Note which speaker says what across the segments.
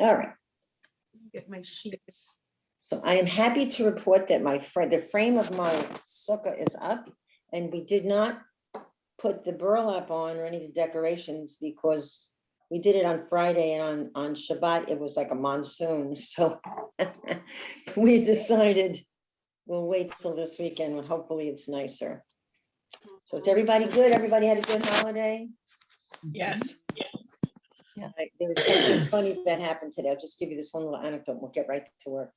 Speaker 1: All right.
Speaker 2: Get my sheets.
Speaker 1: So I am happy to report that the frame of my sukkah is up, and we did not put the burlap on or any of the decorations because we did it on Friday, and on Shabbat, it was like a monsoon. So we decided we'll wait till this weekend when hopefully it's nicer. So is everybody good? Everybody had a good holiday?
Speaker 2: Yes.
Speaker 1: There was something funny that happened today. I'll just give you this one little anecdote. We'll get right to work.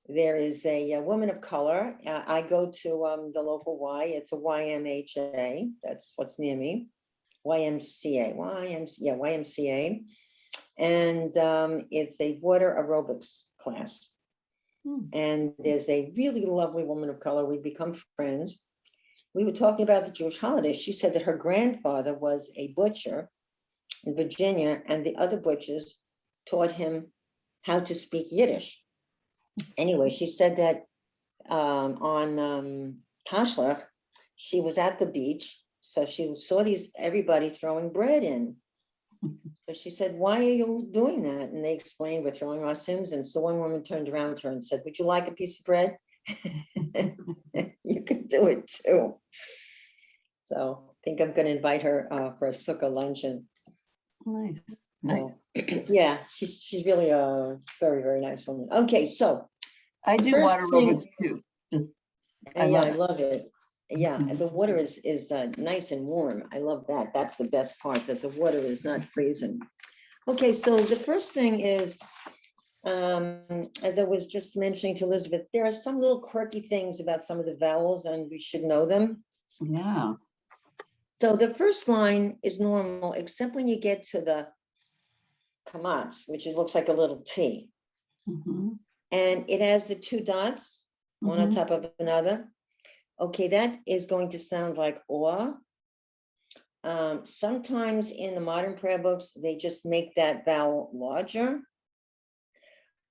Speaker 1: There is a woman of color. I go to the local Y. It's a YMHA. That's what's near me. YMCA. YMCA. And it's a water aerobics class. And there's a really lovely woman of color. We've become friends. We were talking about the Jewish holidays. She said that her grandfather was a butcher in Virginia, and the other butchers taught him how to speak Yiddish. Anyway, she said that on Tashlach, she was at the beach, so she saw everybody throwing bread in. So she said, "Why are you doing that?" And they explained, "We're throwing our sins in." So one woman turned around to her and said, "Would you like a piece of bread?" You can do it too. So I think I'm going to invite her for a sukkah luncheon.
Speaker 3: Nice.
Speaker 1: So, yeah, she's really a very, very nice woman. Okay, so
Speaker 3: I do
Speaker 1: first
Speaker 3: water
Speaker 1: thing-
Speaker 3: aerobics too.
Speaker 1: I love it. Yeah, and the water is nice and warm. I love that. That's the best part, that the water is not freezing. Okay, so the first thing is, as I was just mentioning to Elizabeth, there are some little quirky things about some of the vowels, and we should know them.
Speaker 3: Yeah.
Speaker 1: So the first line is normal, except when you get to the kamatz, which looks like a little T.
Speaker 3: Mhm.
Speaker 1: And it has the two dots, one on top of another. Okay, that is going to sound like or. Sometimes in the modern prayer books, they just make that vowel larger,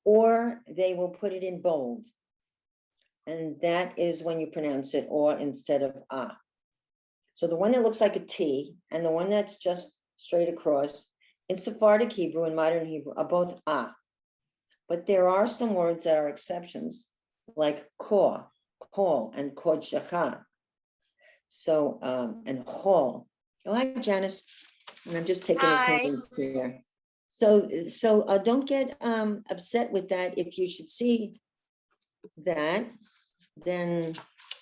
Speaker 1: or they will put it in bold. And that is when you pronounce it or instead of ah. So the one that looks like a T and the one that's just straight across in Sephardic Hebrew and modern Hebrew are both ah. But there are some words that are exceptions, like kor, kol, and kodshecha. So, and chol. Oh, hi, Janice. And I'm just taking attendance here. So don't get upset with that. If you should see that, then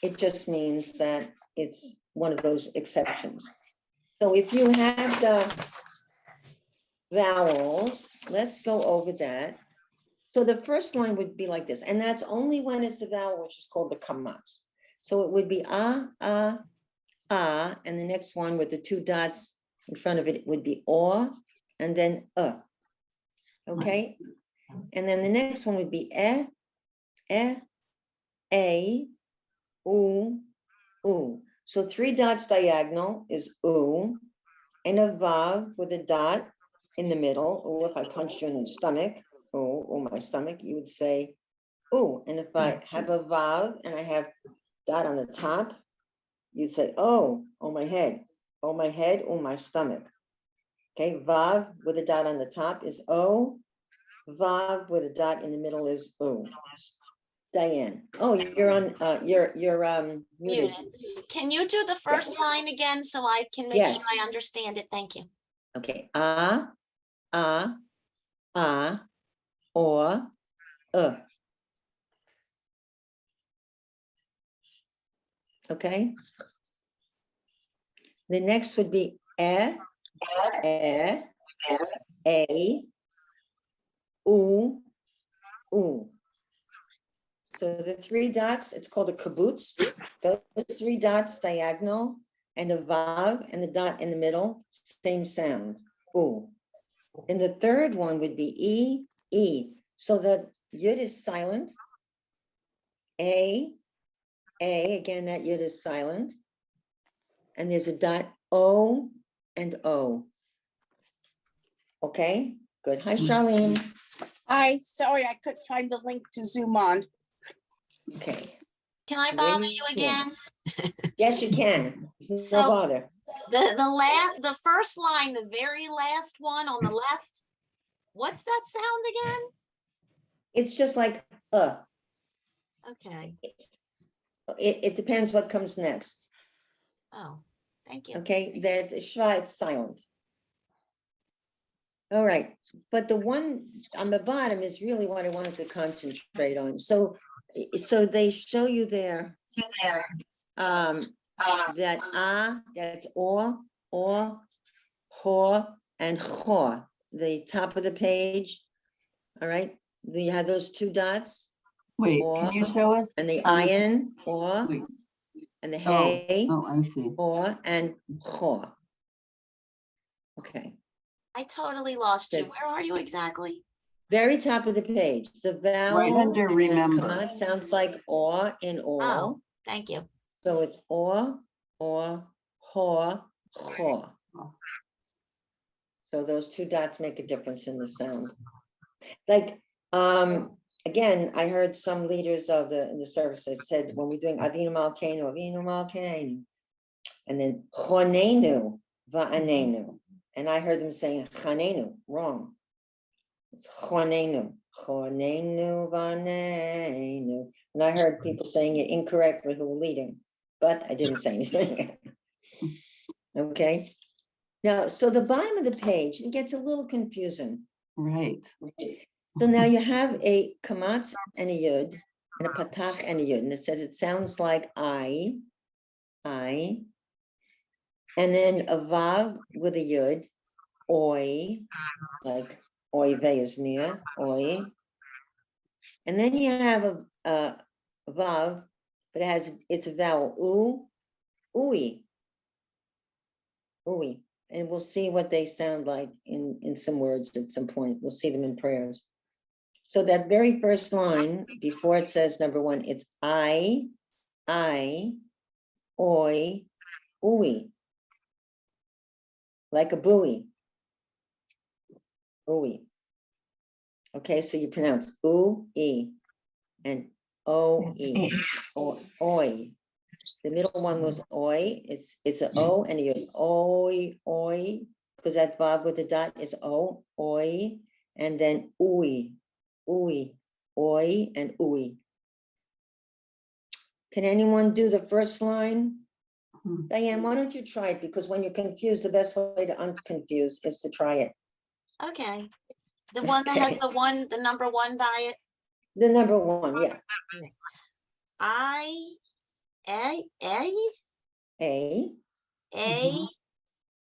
Speaker 1: it just means that it's one of those exceptions. So if you have the vowels, let's go over that. So the first line would be like this, and that's only when it's the vowel, which is called the kamatz. So it would be ah, and the next one with the two dots in front of it would be or, and then okay? And then the next one would be a, u. So three dots diagonal is u, and a vav with a dot in the middle, or if I punched you in the stomach, or my stomach, you would say ooh. And if I have a vav and I have dot on the top, you'd say oh my head, oh my stomach. Okay, vav with a dot on the top is o, vav with a dot in the middle is ooh. Diane, oh, you're on, you're muted.
Speaker 4: Can you do the first line again so I can make
Speaker 1: Yes.
Speaker 4: sure I understand it? Thank you.
Speaker 1: Okay, or, okay? The next would be a, u. So the three dots, it's called a kibbutz. Those three dots diagonal and a vav and the dot in the middle, same sound, ooh. And the third one would be e. So the yud is silent. A, again, that yud is silent. And there's a dot o and o. Okay, good. Hi, Charlene.
Speaker 5: Hi, sorry, I couldn't find the link to Zoom on.
Speaker 1: Okay.
Speaker 4: Can I bother you again?
Speaker 1: Yes, you can. No
Speaker 4: So-
Speaker 1: bother.
Speaker 4: The first line, the very last one on the left, What's that sound
Speaker 1: It's just like,
Speaker 4: again? Okay.
Speaker 1: it depends what comes next.
Speaker 4: Oh, thank you.
Speaker 1: Okay, that schwa, it's silent. All right, but the one on the bottom is really what I wanted to concentrate on. So they show you there, that that's or, ho, and cho, the top of the page. All right, you have those two dots
Speaker 3: Wait,
Speaker 1: Or-
Speaker 3: can you show us?
Speaker 1: and the
Speaker 3: on the-
Speaker 1: iron, or,
Speaker 3: Wait,
Speaker 1: and the
Speaker 3: oh,
Speaker 1: hey,
Speaker 3: oh, I see.
Speaker 1: or, and cho. Okay.
Speaker 4: I totally lost you.
Speaker 1: Yes.
Speaker 4: Where are you exactly?
Speaker 1: Very top of the page, the vowel.
Speaker 3: Right under
Speaker 1: has
Speaker 3: remember.
Speaker 1: come out, sounds like or in all.
Speaker 4: Oh, thank you.
Speaker 1: So it's or, ho, cho. So those two dots make a difference in the sound. Like, again, I heard some leaders of in the service that said, when we're doing Avinu Malkeinu, and then Chonenu Va'anenu. And I heard them saying Chanenu, wrong. It's Chonenu Va'anenu. And I heard people saying it incorrectly who were leading, but I didn't say anything. Okay. Now, so the bottom of the page, it gets a little confusing.
Speaker 3: Right.
Speaker 1: So now you have a kamatz and a yud, and a patach and a yud, and it says it sounds like I, and then a vav with a yud, oi, like oi ve is near, oi. And then you have a vav, but it's a vowel, ooey. And we'll see what they sound like in some words at some point. We'll see them in prayers. So that very first line, before it says number one, it's I, oi, ooey. Like a buoy. Ooey. Okay, so you pronounce ooey and o-e, or oi. The middle one was oi, it's an o and you oi, because that bob with the dot is o, oi, and then ooey, oi, and ooey. Can anyone do the first line? Diane, why don't you try it? Because when you're confused, the best way to unconfuse is to try it.
Speaker 4: Okay. The one that has
Speaker 1: Okay.
Speaker 4: the number one by it.
Speaker 1: The number one, yeah.
Speaker 4: I, A,
Speaker 1: A,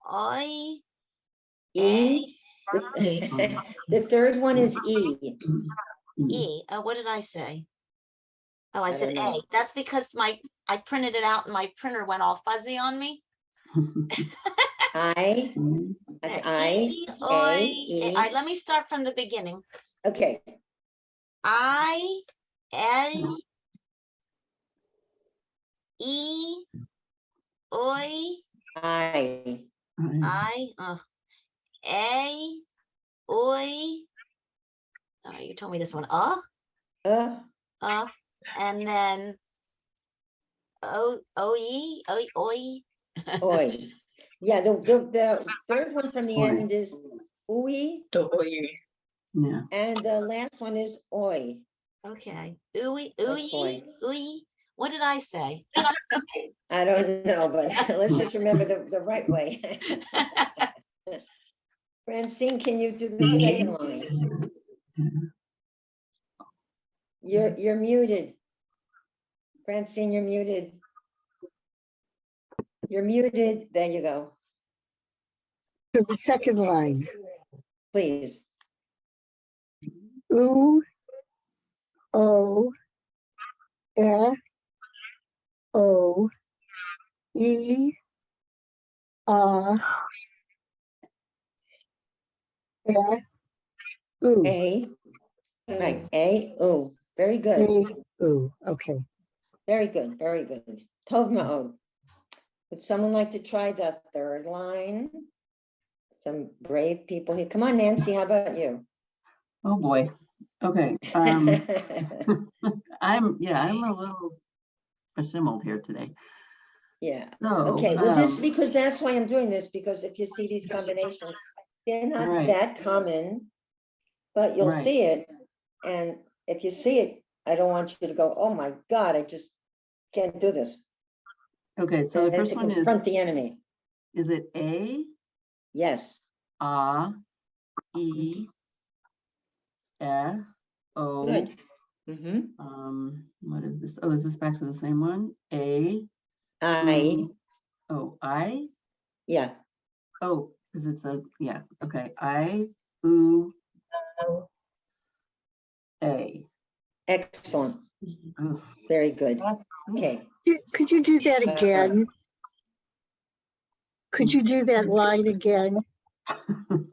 Speaker 4: I,
Speaker 1: E. The third one is E.
Speaker 4: E. Oh, what did I say? Oh, I
Speaker 1: I
Speaker 4: said
Speaker 1: don't know.
Speaker 4: A. That's because I printed it out and my printer went all fuzzy on me.
Speaker 1: I, that's I,
Speaker 4: E,
Speaker 1: A,
Speaker 4: I,
Speaker 1: E.
Speaker 4: All right, let me start from the beginning.
Speaker 1: Okay,
Speaker 4: I, A, E, I,
Speaker 1: I,
Speaker 4: A, I. You told me this one. And then oi.
Speaker 1: oi. Yeah, the third one from the
Speaker 3: Oi.
Speaker 1: end is ooey,
Speaker 3: Yeah.
Speaker 1: and the last one is oi.
Speaker 4: Okay. Ooey,
Speaker 1: boy.
Speaker 4: ooey. What did I say?
Speaker 1: I don't know, but let's just remember the right way. Francine, can you do the second line? You're muted. Francine, you're muted. You're muted. There you go.
Speaker 6: To the second line.
Speaker 1: Please.
Speaker 6: U, O, E, O, E, E, U.
Speaker 1: A. Right. A. O. Very good.
Speaker 6: A, U. Okay.
Speaker 1: Very good. Very good. Tov ma'od. Would someone like to try the third line? Some brave people here. Come on, Nancy. How about you?
Speaker 3: Oh, boy. Okay. I'm a little assembled here today.
Speaker 1: Yeah.
Speaker 3: So,
Speaker 1: Okay. Well, because that's why I'm doing this, because if you see these combinations, they're not
Speaker 3: Right.
Speaker 1: that common. but you'll
Speaker 3: Right.
Speaker 1: see it. And if you see it, I don't want you to go, oh my God, I just can't do this.
Speaker 3: Okay, so the
Speaker 1: And
Speaker 3: first
Speaker 1: to
Speaker 3: one
Speaker 1: confront the enemy.
Speaker 3: is it A,
Speaker 1: Yes,
Speaker 3: A, E, O?
Speaker 1: good. Mm-hmm.
Speaker 3: What is this? Oh, is this back to the same one? A,
Speaker 1: I,
Speaker 3: I?
Speaker 1: yeah,
Speaker 3: Oh, because it's yeah, okay. I, U, A.
Speaker 1: excellent.
Speaker 3: Oof,
Speaker 1: Very good.
Speaker 3: that's-
Speaker 1: Okay.
Speaker 6: Could you do that
Speaker 1: Uh,
Speaker 6: again? Could you do that line again?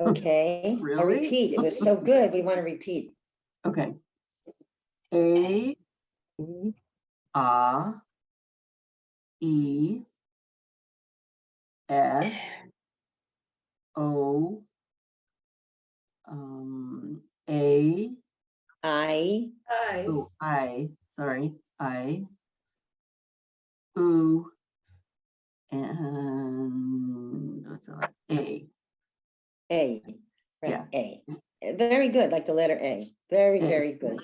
Speaker 1: Okay, I'll
Speaker 3: Really?
Speaker 1: repeat. It was so good. We want to repeat.
Speaker 3: Okay. A, A, E, F, O, A,
Speaker 1: I,
Speaker 3: oh, sorry, I, U, and what's that? A.
Speaker 1: A, right,
Speaker 3: Yeah.
Speaker 1: A. Very good, like the letter A. Very,
Speaker 3: A.
Speaker 1: very good.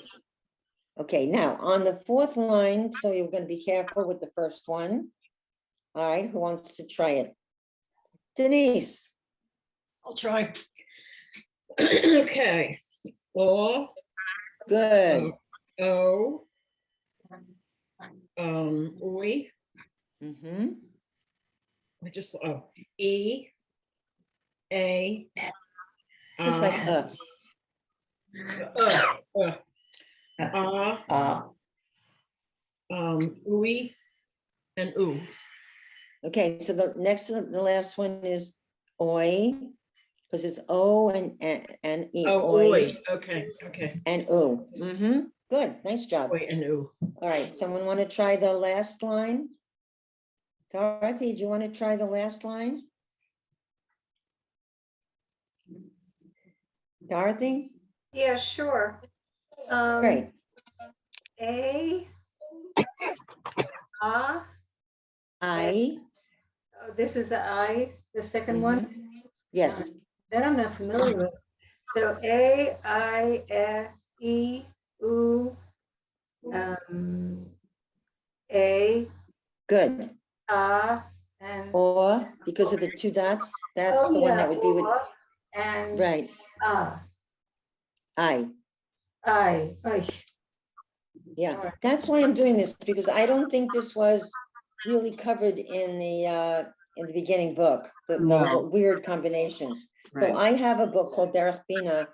Speaker 1: Okay, now on the fourth line, so you're going to be careful with the first one. All right, who wants to try it? Denise.
Speaker 2: I'll try. Okay. O,
Speaker 1: Good.
Speaker 2: O, oi,
Speaker 1: Mm-hmm.
Speaker 2: I just, E, A.
Speaker 1: Just like
Speaker 2: Ui, and oo.
Speaker 1: Okay, so the next to the last one is oi, because it's O and E.
Speaker 2: Oh, oi, okay, okay.
Speaker 1: And oo. Mm-hmm. Good, nice job.
Speaker 2: Oi and oo.
Speaker 1: All right, someone want to try the last line? Dorothy, do you want to try the last line? Dorothy?
Speaker 7: Yeah, sure.
Speaker 1: Great.
Speaker 7: A, ah,
Speaker 1: I.
Speaker 7: oh, this is the I, the second one.
Speaker 1: Yes,
Speaker 7: That I'm not familiar with. So A, I, E, U, A,
Speaker 1: good.
Speaker 7: and.
Speaker 1: Or because of the two dots, that's
Speaker 7: Oh,
Speaker 1: the one
Speaker 7: yeah,
Speaker 1: that would be with,
Speaker 7: or, and
Speaker 1: right, I.
Speaker 7: I.
Speaker 1: Yeah,
Speaker 7: Alright.
Speaker 1: that's why I'm doing this, because I don't think this was really covered in the beginning book, the
Speaker 3: No.
Speaker 1: weird combinations. So
Speaker 3: Right.
Speaker 1: I have a book called Derech Bina,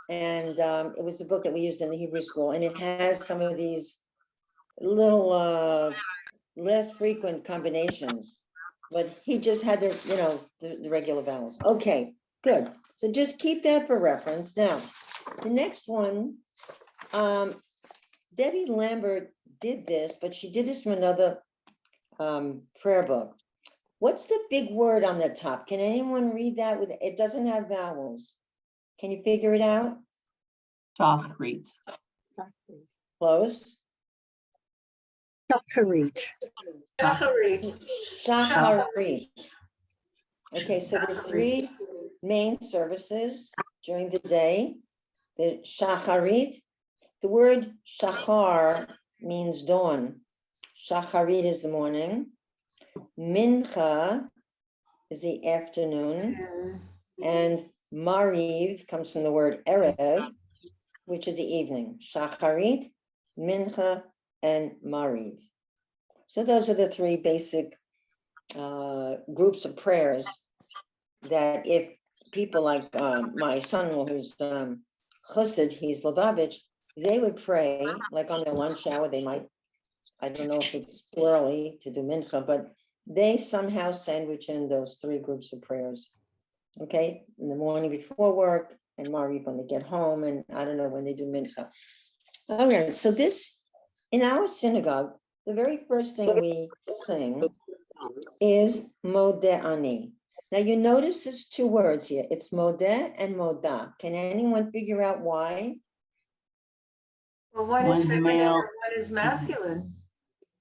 Speaker 1: and it was a book that we used in the Hebrew school, and it has some of these little less frequent combinations. But he just had the, you know, the regular vowels. Okay, good. So just keep that for reference. Now, the next one, Debbie Lambert did this, but she did this from another prayer book. What's the big word on the top? Can anyone read that? With it doesn't have vowels. Can you figure it out?
Speaker 3: Shachrit.
Speaker 1: Close.
Speaker 6: Shacharit.
Speaker 1: Shacharit. Okay, so there's three main services during the day. The Shacharit, the word Shachar means dawn. Shacharit is the morning. Mincha is the afternoon. And Mariv comes from the word Erev, which is the evening. Shacharit, Mincha, and Mariv. So those are the three basic groups of prayers that if people like my son-in-law who's Chassid, he's Lubavitch, they would pray like on their lunch hour. They might, I don't know if it's too early to do mincha, but they somehow sandwich in those three groups of prayers. Okay, in the morning before work and Mariv when they get home, and I don't know when they do mincha. All right, so this, in our synagogue, the very first thing we sing is Modeh Ani. Now you notice there's two words here. It's Modeh and Modah. Can anyone figure out why?
Speaker 7: Well, one is
Speaker 3: One's
Speaker 7: feminine
Speaker 3: male.
Speaker 7: and one is masculine.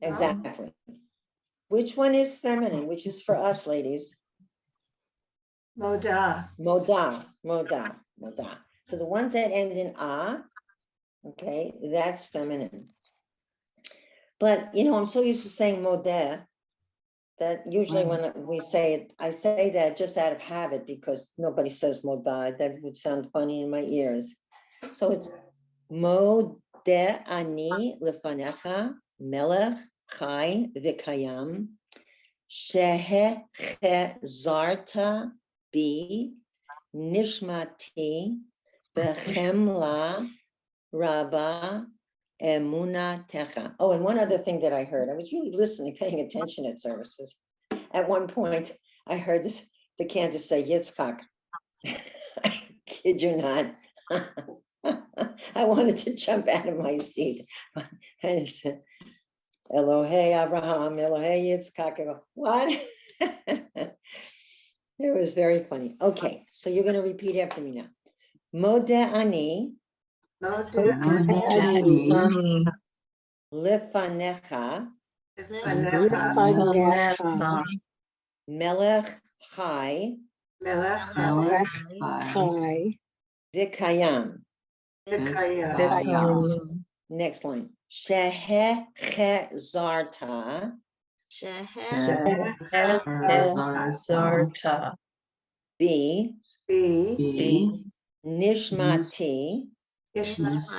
Speaker 1: Exactly. Which one is feminine? Which is for us ladies?
Speaker 7: Moda.
Speaker 1: Modah, Modah, Modah. So the ones that end in ah, okay, that's feminine. But, you know, I'm so used to saying modeh that usually when we say it, I say that just out of habit because nobody says modah. That would sound funny in my ears. So it's modeh ani lefanecha melech chai v'kayam shehechezarta bi nishmati bechemla rabba emuna techa. Oh, and one other thing that I heard, I was really listening, paying attention at services. At one point, I heard this, the Candace say, Yitzchak. I kid you not. I wanted to jump out of my seat. And it said, Elohei Abraham, Elohei Yitzchak. I go, what? It was very funny. Okay, so you're going to repeat after me now. Modeh ani
Speaker 3: Modeh
Speaker 1: lefanecha
Speaker 6: Lefanecha
Speaker 1: melech chai
Speaker 3: melech
Speaker 6: Chai
Speaker 1: v'kayam.
Speaker 3: v'kayam
Speaker 1: Next line. Shehechezarta
Speaker 3: Shehechezarta
Speaker 1: bi
Speaker 3: bi
Speaker 1: nishmati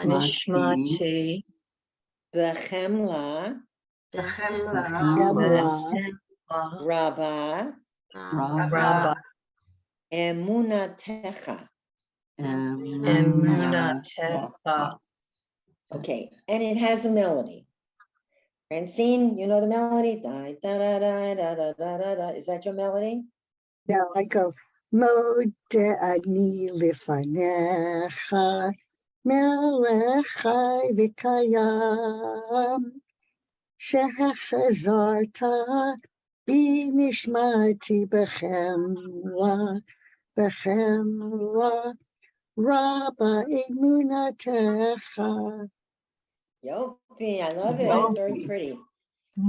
Speaker 3: nishmati
Speaker 1: bechemla
Speaker 6: Gemla
Speaker 1: rabba
Speaker 3: Rabba
Speaker 1: emunatecha.
Speaker 3: Emunatecha.
Speaker 1: Okay, and it has a melody. Francine, you know the melody? Da, da, da, da, da, da, da, da, da. Is that your melody?
Speaker 6: Now I go Modeh ani lefanecha melech chai v'kayam shehechezarta bi nishmati bechemla rabba emunatecha.
Speaker 1: Yopi, I love it.
Speaker 3: Yopi.
Speaker 1: Very pretty.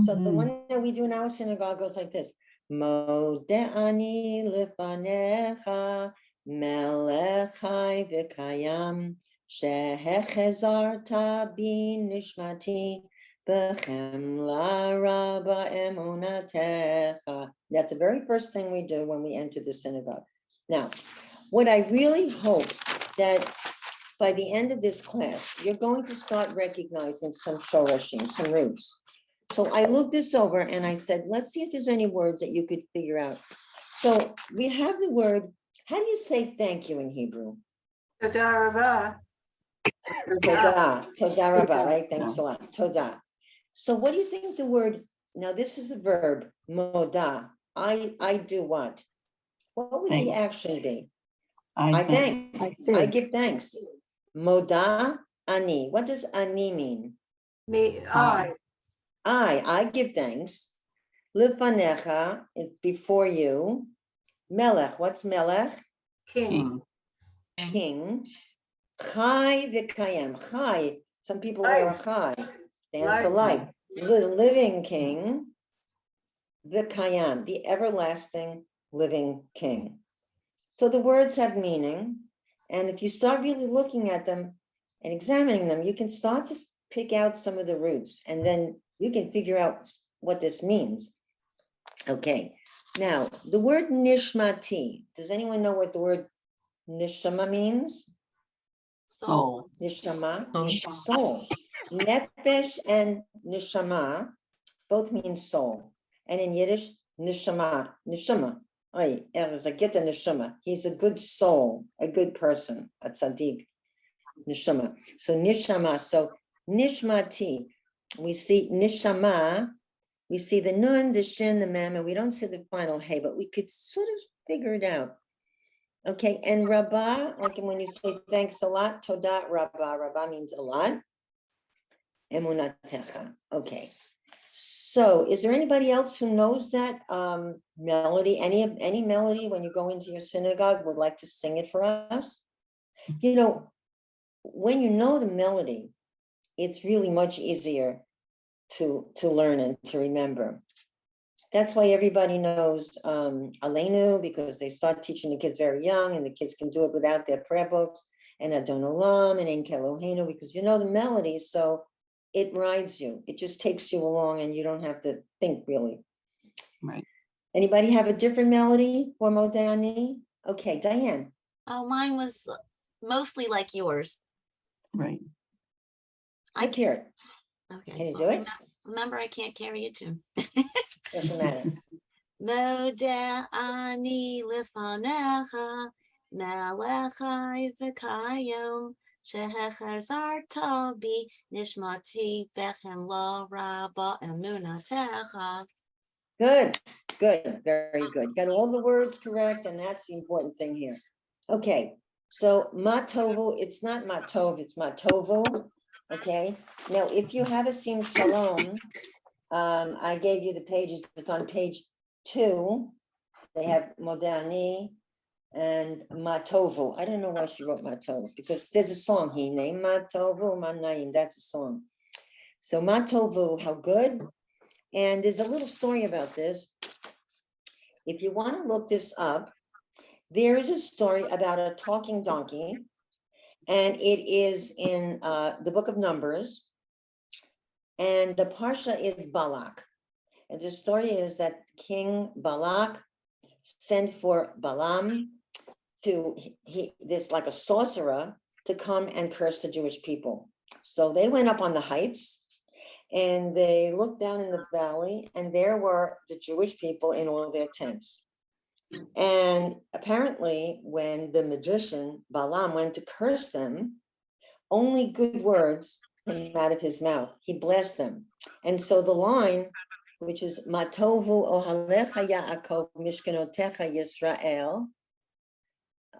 Speaker 1: So the one that we do in our synagogue goes like this. Modeh ani lefanecha melech chai v'kayam shehechezarta bi nishmati bechemla rabba emunatecha. That's the very first thing we do when we enter the synagogue. Now, what I really hope that by the end of this class, you're going to start recognizing some shorashim, some roots. So I looked this over and I said, let's see if there's any words that you could figure out. So we have the word, how do you say thank you in Hebrew? Todah, todah rabba, right? Thanks a lot, todah. So what do you think the word, now this is a verb, modah. I do what? What would the action be? I thank,
Speaker 6: I
Speaker 1: I
Speaker 6: think
Speaker 1: give thanks. Modah ani, what does ani mean? I give thanks. Lifanecha, before you. Melech, what's melech?
Speaker 3: King.
Speaker 1: King. Chai v'kayam. Chai, some people wear a chai, stands for life. The living king. V'kayam, the everlasting living king. So the words have meaning. And if you start really looking at them and examining them, you can start to pick out some of the roots, and then you can figure out what this means. Okay, now the word nishmati. Does anyone know what the word nishama means?
Speaker 3: Soul.
Speaker 1: Nishama, soul. Nefesh and nishama both mean soul. And in Yiddish, nishama. Oy, is a get a neshama. He's a good soul, a good person, a tzaddik. Neshama. So nishama. So nishmati. We see nishama. We see the nun, the shin, the mem, and we don't see the final hey, but we could sort of figure it out. Okay, and rabbah, like when you say thanks a lot, todah rabbah. Rabbah means a lot. Emunatecha. Okay. So is there anybody else who knows that melody? Any melody when you go into your synagogue would like to sing it for us? You know, when you know the melody, it's really much easier to learn and to remember. That's why everybody knows Aleinu, because they start teaching the kids very young and the kids can do it without their prayer books. and Adon Olam and Ein Kelohenu, because you know the melody, so it rides you. It just takes you along and you don't have to think really.
Speaker 3: Right.
Speaker 1: Anybody have a different melody for Modeh Ani? Okay, Diane.
Speaker 4: Oh, mine was mostly like yours.
Speaker 3: Right.
Speaker 4: I
Speaker 1: Let's hear it.
Speaker 4: Okay.
Speaker 1: Can you
Speaker 4: well,
Speaker 1: do it?
Speaker 4: Remember, I can't carry a tune.
Speaker 1: Doesn't matter.
Speaker 4: Modeh ani lefanecha, melech chai v'kayom, shehechazarta bi nishmati bechem lo rabba emunatecha.
Speaker 1: Good, good, very good. Got all the words correct, and that's the important thing here. Okay, so matovu, it's not matov, it's matovu. Okay, now if you have a sim shalom, I gave you the pages, it's on page 2. They have Modeh Ani and matovu. I don't know why she wrote matovu, because there's a song he named matovu manayim, that's a song. So matovu, how good. And there's a little story about this. If you want to look this up, there is a story about a talking donkey, and it is in the book of Numbers, and the parsha is Balak. And the story is that King Balak sent for Balaam to, this like a sorcerer, to come and curse the Jewish people. So they went up on the heights, and they looked down in the valley, and there were the Jewish people in all their tents. And apparently, when the magician Balaam went to curse them, only good words came out of his mouth. He blessed them. And so the line, which is Matovu ohalecha Yaakov mishkanotecha Yisrael,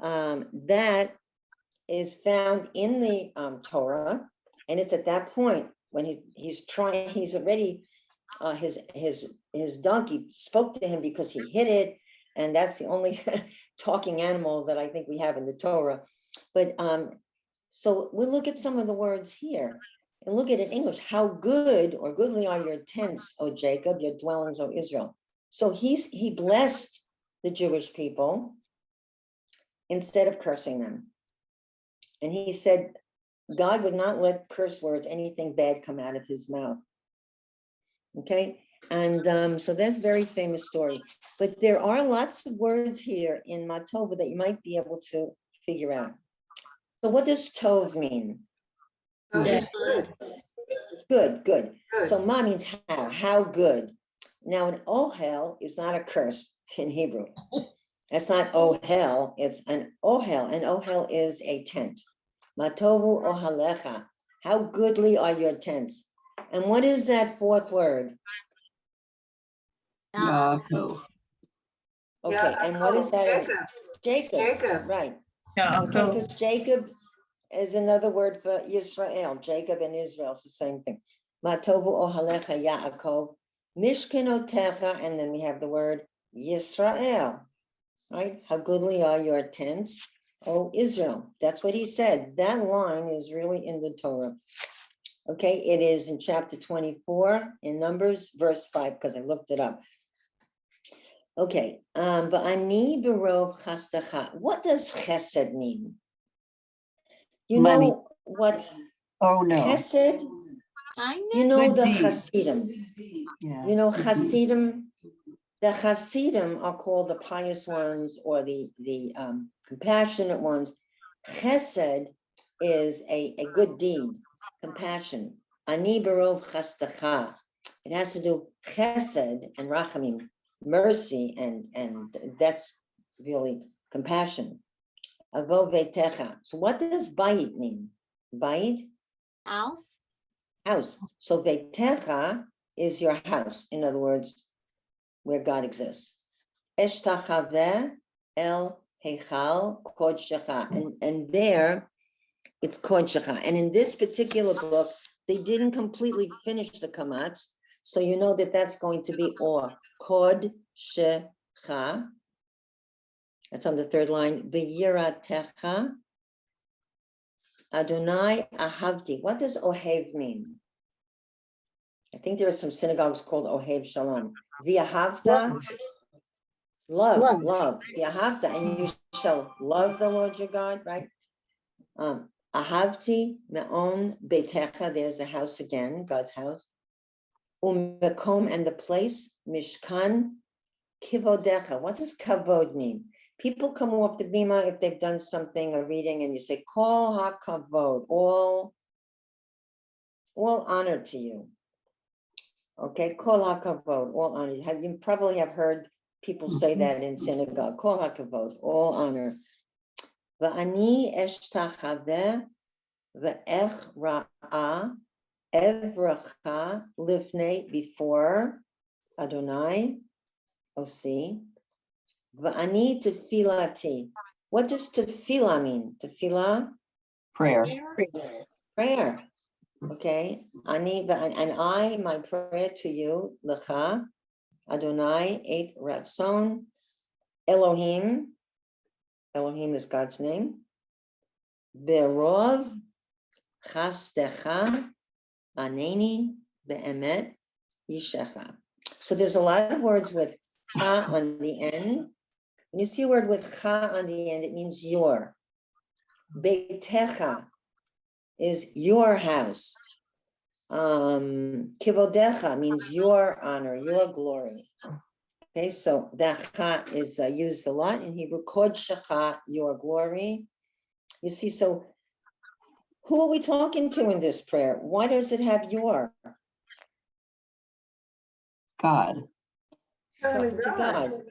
Speaker 1: that is found in the Torah, and it's at that point when he's already his donkey spoke to him because he hit it, and that's the only talking animal that I think we have in the Torah. But so we'll look at some of the words here and look at it in English. How good or goodly are your tents, O Jacob, your dwellings, O Israel. So he blessed the Jewish people instead of cursing them. And he said God would not let curse words, anything bad, come out of his mouth. Okay, and so that's a very famous story. But there are lots of words here in Matova that you might be able to figure out. So what does Tov mean?
Speaker 7: Oh,
Speaker 2: Yeah.
Speaker 7: good.
Speaker 1: Good, good.
Speaker 7: Good.
Speaker 1: So Ma means how good. Now an ohel is not a curse in Hebrew. That's not ohel, it's an ohel. An ohel is a tent. Matovu ohalecha. How goodly are your tents. And what is that fourth word?
Speaker 3: Yaakov.
Speaker 1: Okay, and what is that?
Speaker 7: Jacob.
Speaker 1: Jacob,
Speaker 7: Jacob.
Speaker 1: right.
Speaker 2: Yeah,
Speaker 1: Okay, because Jacob is another word for Yisrael. Jacob and Israel is the same thing. Matovu ohalecha Yaakov, mishkenotecha, and then we have the word Yisrael, right? How goodly are your tents, O Israel. That's what he said. That line is really in the Torah. Okay, it is in chapter 24 in Numbers, verse 5, because I looked it up. Okay, but ani berov chastacha. What does chesed mean? You
Speaker 3: Money.
Speaker 1: know what
Speaker 3: Oh, no.
Speaker 1: chesed,
Speaker 4: Kindness?
Speaker 1: you know
Speaker 3: Good
Speaker 1: the
Speaker 3: deed.
Speaker 1: Hasidim.
Speaker 3: Yeah.
Speaker 1: You know
Speaker 3: good deed.
Speaker 1: Hasidim, the Hasidim are called the pious ones or the compassionate ones. Chesed is a good deed, compassion. Ani berov chastacha. It has to do chesed and rachamim, mercy, and that's really compassion. Avo vetecha. So what does bayit mean? Bayit,
Speaker 4: House?
Speaker 1: house. So vetecha is your house. In other words, where God exists. Eshtachaveh el heichal kodshecha. And there it's kodshecha. And in this particular book, they didn't completely finish the kamatz. So you know that that's going to be or kodshecha. That's on the third line. B'yiratecha Adonai ahavti. What does ohev mean? I think there are some synagogues called ohev shalom. V'ahavta, love. V'ahavta, and you shall love the Lord your God, right? Ahavti me'on beitecha, there's the house again, God's house. Umekom, and the place, Mishkan kivodecha. What does kavod mean? People come off the bima if they've done something, a reading, and you say, kol ha-kavod, all honor to you. Okay, kol ha-kavod, all honor. You probably have heard people say that in synagogue, kol ha-kavod, all honor. Va'ani eshtachaveh ve'ech ra'ah evracha lifnei, before Adonai, Osi. Va'ani tefilati. What does tefillah mean? Tefillah?
Speaker 3: Prayer.
Speaker 1: Prayer. Okay. Ani and I, my prayer to you, lecha, Adonai, eighth ratzon, Elohim. Elohim is God's name. Berov chastecha aneni be'emet yishecha. So there's a lot of words with cha on the end. When you see a word with cha on the end, it means your. Beitecha is your house. Kivodecha means your honor, your glory. Okay, so that cha is used a lot in Hebrew. Kodshecha, your glory. You see, so who are we talking to in this prayer? Why does it have your?
Speaker 3: God.
Speaker 1: Talking to God.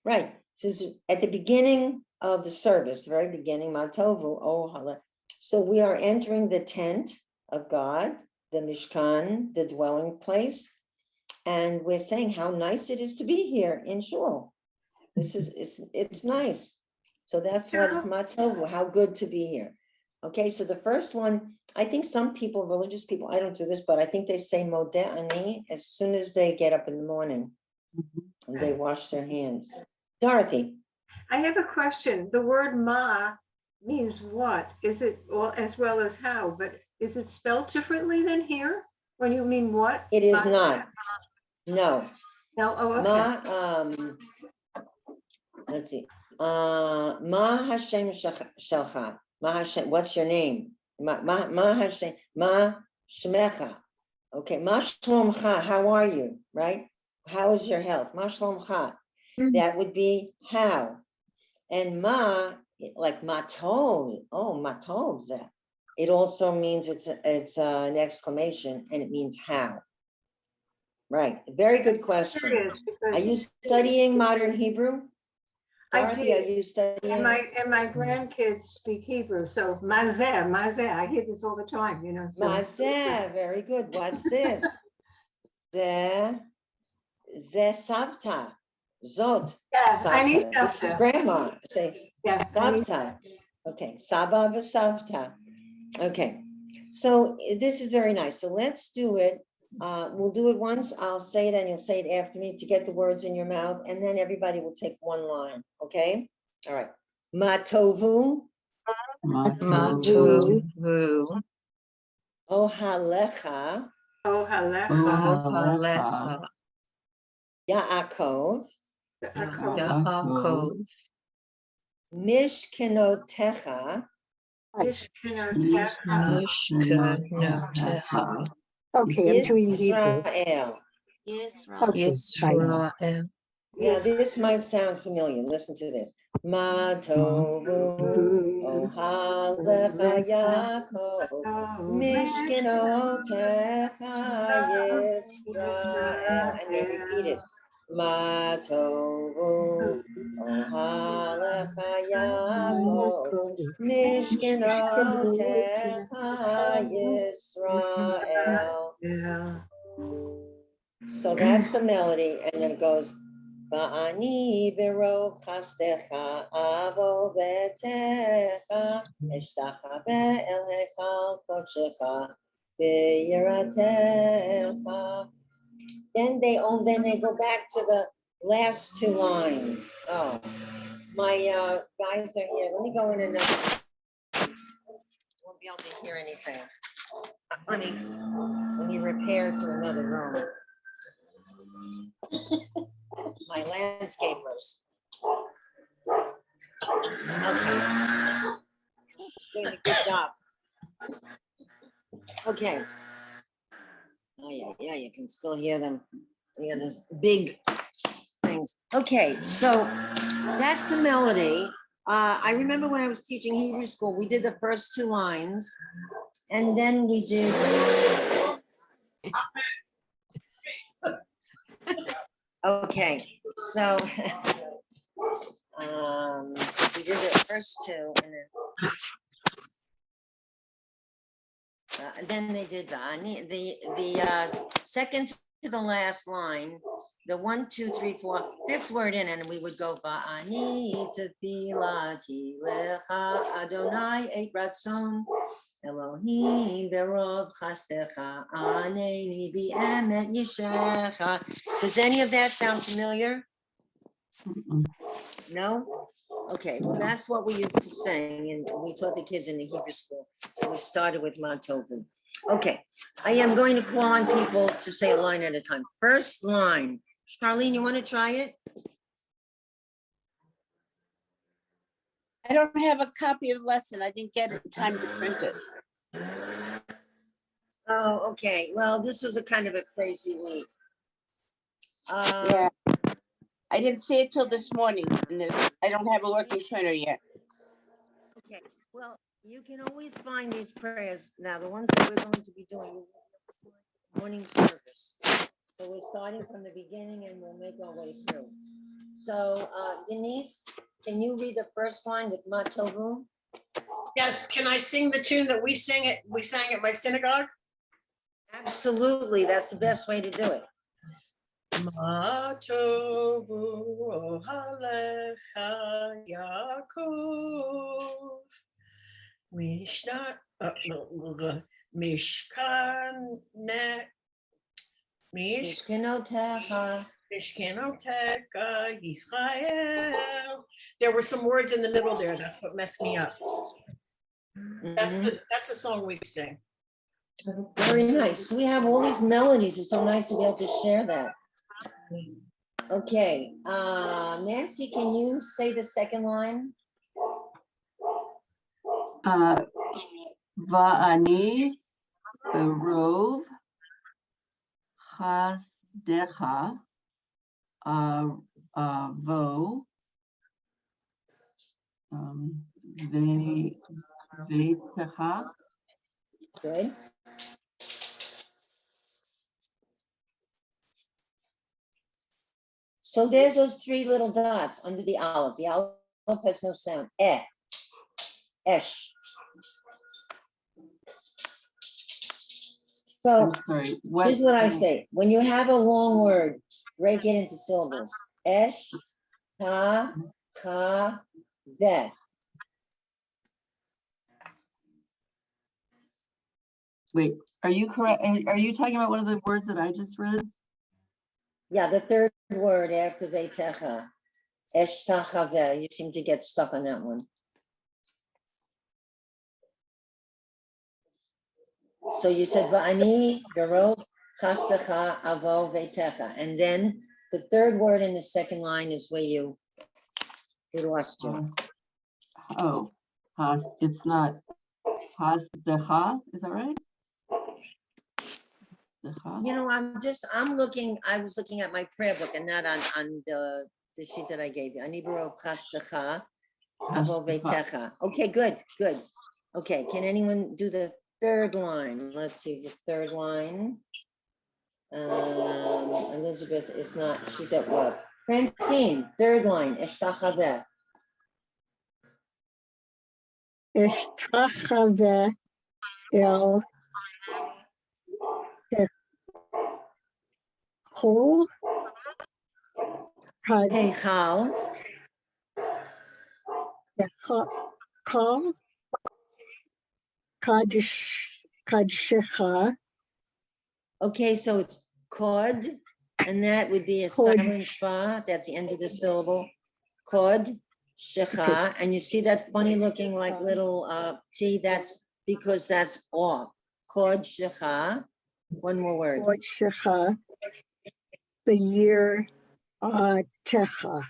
Speaker 1: Right. This is at the beginning of the service, very beginning, Matovu, oh, hala. So we are entering the tent of God, the Mishkan, the dwelling place. And we're saying how nice it is to be here in Shul. It's nice. So that's what is Matovu, how good to be here. Okay, so the first one, I think some people, religious people, I don't do this, but I think they say Modeh Ani as soon as they get up in the morning and they wash their hands. Dorothy.
Speaker 7: I have a question. The word ma means what? Is it, well, as well as how, but is it spelled differently than here? When you mean what?
Speaker 1: It is not. No.
Speaker 7: No, oh, okay.
Speaker 1: Ma, let's see. Ma Hashem Shalcha. Ma Hashem, what's your name? Ma Hashem, Ma Shmecha. Okay, Ma Shlomcha, how are you? Right? How is your health? Ma Shlomcha. That would be how. And ma, like matov, oh, matov, it also means it's an exclamation and it means how. Right, very good question.
Speaker 7: Curious,
Speaker 1: Are you
Speaker 7: because
Speaker 1: studying modern Hebrew?
Speaker 7: I
Speaker 1: Dorothy, are
Speaker 7: did.
Speaker 1: you studying?
Speaker 7: And my grandkids speak Hebrew, so mazeh, I hear this all the time, you know. So
Speaker 1: Mazeh, very good. What's this? Ze Savta. Zot.
Speaker 7: yeah, I need
Speaker 1: Savta. This is
Speaker 7: Savta.
Speaker 1: grandma. Say
Speaker 7: Yeah, I need-
Speaker 1: Savta. Okay, Saba Savta. Okay, so this is very nice. So let's do it. We'll do it once. I'll say it and you'll say it after me to get the words in your mouth, and then everybody will take one line. Okay. All right. Matovu.
Speaker 3: Matovu.
Speaker 1: Ohalecha.
Speaker 7: Oh, halecha.
Speaker 3: Ohalecha.
Speaker 1: Yaakov.
Speaker 3: Yaakov.
Speaker 1: Mishkenotecha.
Speaker 3: Mishkenotecha.
Speaker 6: Okay, I'm doing Hebrew.
Speaker 1: Israel.
Speaker 4: Yes,
Speaker 6: Okay,
Speaker 4: right.
Speaker 6: fine.
Speaker 1: Now this might sound familiar. Listen to this. Matovu. Ohalecha Yaakov. Mishkenotecha Yisrael. And they repeat it. Matovu. Ohalecha Yaakov. Mishkenotecha Yisrael.
Speaker 7: Yeah.
Speaker 1: So that's the melody, and then it goes. Ba'ani v'ro chastecha avo v'techa eshtacha be'el hechal kodshecha v'yiratecha. Then they go back to the last two lines. Oh, my guys are here. Let me go in another. Won't be able to hear anything. Let me repair to another room. My landscapers. Okay. doing a good job. Okay. Oh, yeah, you can still hear them. Yeah, there's big things. Okay, so that's the melody. I remember when I was teaching Hebrew school, we did the first two lines, and then we did. Okay, so we did the first two, and then they did the second to the last line, the 1, 2, 3, 4, fifth word in, and we would go Ba'ani tefilati lecha Adonai et ratzon Elohim berov chastecha aneni b'emet yishecha. Does any of that sound familiar?
Speaker 3: Mm-mm.
Speaker 1: No? Okay, well, that's what we used to sing, and we taught the kids in the Hebrew school. So we started with Mantovin. Okay, I am going to call on people to say a line at a time. First line, Charlene, you want to try it?
Speaker 5: I don't have a copy of the lesson. I didn't get it in time to print it.
Speaker 1: Oh, okay, well, this was a kind of a crazy week.
Speaker 5: Yeah. I didn't see it till this morning, and I don't have a working printer yet.
Speaker 1: Okay, well, you can always find these prayers. Now, the ones that we're going to be doing morning service. So we're starting from the beginning and we'll make our way through. So Denise, can you read the first line with Matovu?
Speaker 2: Yes, can I sing the tune that we sang at my synagogue?
Speaker 1: Absolutely, that's the best way to do it.
Speaker 2: Ma tovu ohalecha Yaakov Mishkan
Speaker 1: Mishkenotecha.
Speaker 2: Mishkanoteka Yisrael. There were some words in the middle there. That's what messed me up. That's the song we sing.
Speaker 1: Very nice. We have all these melodies. It's so nice to be able to share that. Okay, Nancy, can you say the second line?
Speaker 3: Va'ani berov chasdecha avo ve'techa.
Speaker 1: Good. So there's those three little dots under the aleph. The aleph has no sound. Esh. So
Speaker 3: I'm sorry.
Speaker 1: here's what I say. When you have a long word, break it into syllables. Esh, ta, ka, ve.
Speaker 3: Wait, are you correct? Are you talking about one of the words that I just read?
Speaker 1: Yeah, the third word after veitecha. Esh, ta, ka, ve. You seem to get stuck on that one. So you said va'ani berov chastecha avo veitecha, and then the third word in the second line is where you lost you.
Speaker 3: It's not hasdecha. Is that right?
Speaker 1: You know, I'm looking. I was looking at my prayer book and not on the sheet that I gave you. Ani berov chastecha avo veitecha. Okay, good. Okay, can anyone do the third line? Let's see the third line. Elizabeth is not, she's at work. Francine, third line, Eshtachaveh.
Speaker 6: Eshtachave el Techol
Speaker 1: Heichal.
Speaker 6: Kol Kadshecha.
Speaker 1: Okay, so it's kod, and that would be a
Speaker 6: Kod.
Speaker 1: silent schwa. That's the end of the syllable. Kod, shecha, and you see that funny looking like little T, that's because that's off. Kod, shecha. One more word.
Speaker 6: Shecha. The year Techa.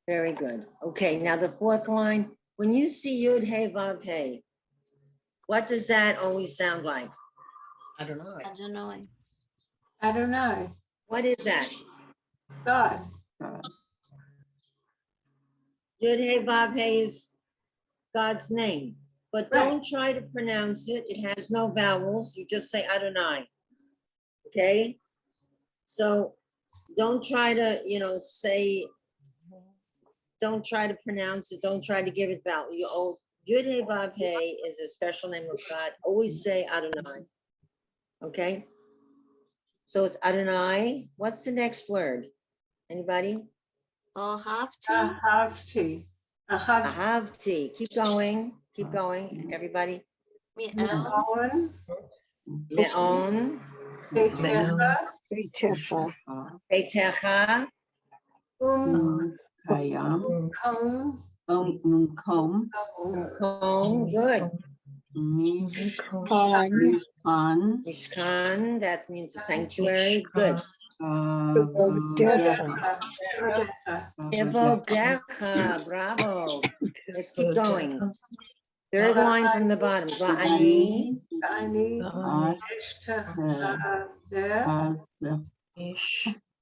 Speaker 1: Very good. Okay, now the fourth line, when you see Yud Hey Vav Hey, what does that always sound like?
Speaker 2: I don't know.
Speaker 4: I don't know.
Speaker 7: I don't know.
Speaker 1: What is that?
Speaker 7: God.
Speaker 1: Yud Hey Vav Hey is God's name, but
Speaker 7: Right.
Speaker 1: don't try to pronounce it. It has no vowels. You just say Adonai. Okay? So don't try to, say, don't try to pronounce it. Don't try to give it vowel. Yud Hey Vav Hey is a special name of God. Always say Adonai. Okay? So it's Adonai. What's the next word? Anybody?
Speaker 4: Ohavti.
Speaker 7: Ahavti. Ahavti.
Speaker 1: Ahavti. Keep going. Keep going. Everybody.
Speaker 4: Me'el.
Speaker 7: Owen.
Speaker 1: Me'on.
Speaker 7: Betecha.
Speaker 6: Betecha.
Speaker 1: Beitecha.
Speaker 3: Kayam.
Speaker 7: Kom.
Speaker 3: Kom.
Speaker 1: Kom. Good.
Speaker 6: Khan.
Speaker 3: Mishkan.
Speaker 1: Mishkan. That means a sanctuary. Good.
Speaker 6: Betecha.
Speaker 1: Bevodecha. Bravo. Let's keep going. Third line from the bottom. Va'ani.
Speaker 7: Ani. Eshtahaveh.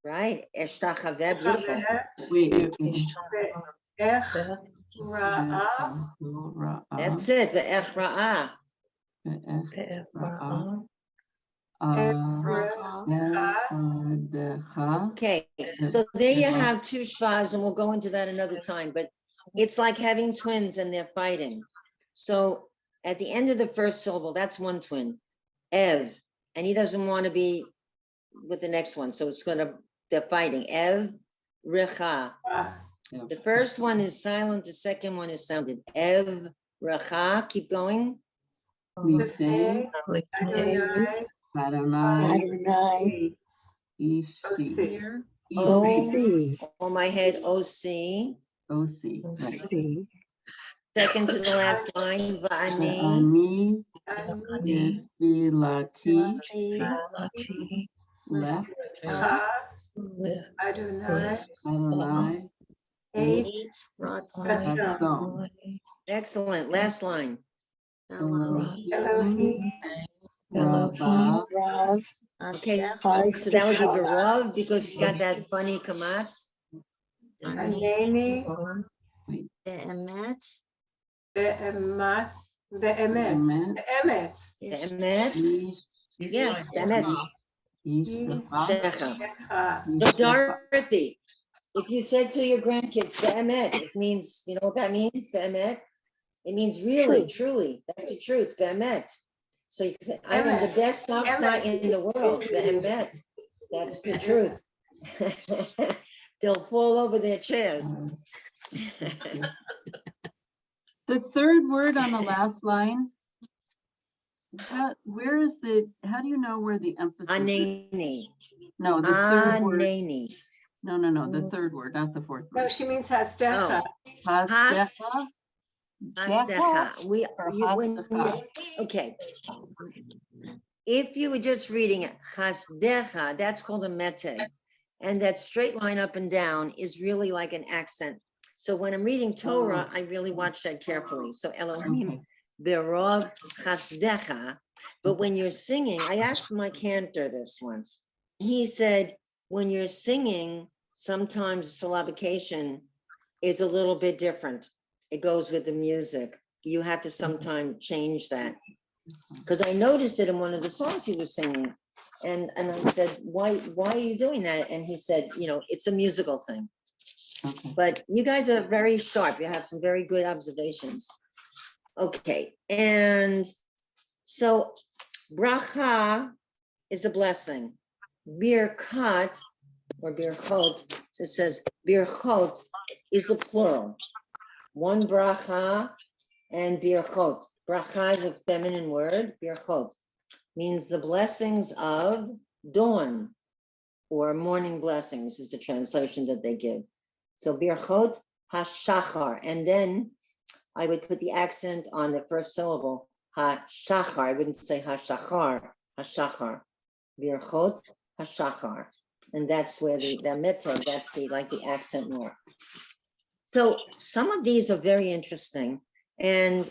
Speaker 1: Right. Eshtachaveh. Beautiful.
Speaker 3: Wait.
Speaker 7: Ech. Ra'ah.
Speaker 1: That's it. Ve'ech ra'ah. Okay, so there you have two shvas, and we'll go into that another time, but it's like having twins and they're fighting. So at the end of the first syllable, that's one twin, Ev, and he doesn't want to be with the next one, so they're fighting. Ev, Recha. The first one is silent, the second one is sounded. Ev, Recha, keep going.
Speaker 3: Adonai.
Speaker 6: Adonai.
Speaker 3: Ishi.
Speaker 1: Oh, my head, OC.
Speaker 6: C.
Speaker 1: Second to the last line, Va'ani.
Speaker 3: Ani. Yefilati. Left.
Speaker 7: Adonai.
Speaker 3: Adonai.
Speaker 7: Eight.
Speaker 3: Hashem.
Speaker 1: Excellent, last line.
Speaker 7: Elohim.
Speaker 3: Rabba.
Speaker 6: Rav.
Speaker 1: Okay,
Speaker 6: Hi,
Speaker 1: so that would be
Speaker 6: Stefan.
Speaker 1: Barav because she got that funny kamatz.
Speaker 7: Aneni.
Speaker 4: Be'emet.
Speaker 7: Be'emat. Be'emet. Be'emet.
Speaker 1: The Emet, yeah, the Emet, Shecha.
Speaker 7: Echa.
Speaker 1: But Dorothy, if you said to your grandkids, the Emet, it means, you know what that means, the Emet? It means really, truly, that's the truth, the Emet. So you can say, I am the best savta in the world, the Emet. That's the truth. They'll fall over their chairs.
Speaker 3: The third word on the last line. Where is how do you know where the emphasis is?
Speaker 1: Aneni,
Speaker 3: No, the third word.
Speaker 1: Aneni.
Speaker 3: No, the third word, not the fourth
Speaker 7: No,
Speaker 3: word.
Speaker 7: she means Hasdecha.
Speaker 3: Hasdecha?
Speaker 1: Hasdecha.
Speaker 3: Hasdecha.
Speaker 1: Okay. If you were just reading it, Hasdecha, that's called a mete. And that straight line up and down is really like an accent. So when I'm reading Torah, I really watch that carefully. So Elohim, Berov Hasdecha. But when you're singing, I asked my cantor this once. He said, when you're singing, sometimes syllabication is a little bit different. It goes with the music. You have to sometimes change that. Because I noticed it in one of the songs he was singing. And I said, why are you doing that? And he said, it's a musical thing.
Speaker 3: Okay.
Speaker 1: But you guys are very sharp. You have some very good observations. Okay, and so bracha is a blessing. Birkat or birchot, it says birchot is a plural. One bracha and birchot. Bracha is a feminine word. Birchot means the blessings of dawn or morning blessings is the translation that they give. So birchot hashachar, and then I would put the accent on the first syllable, hashachar. I wouldn't say hashachar, hashachar. Birchot hashachar. And that's where the meta, that's the accent mark. So some of these are very interesting. And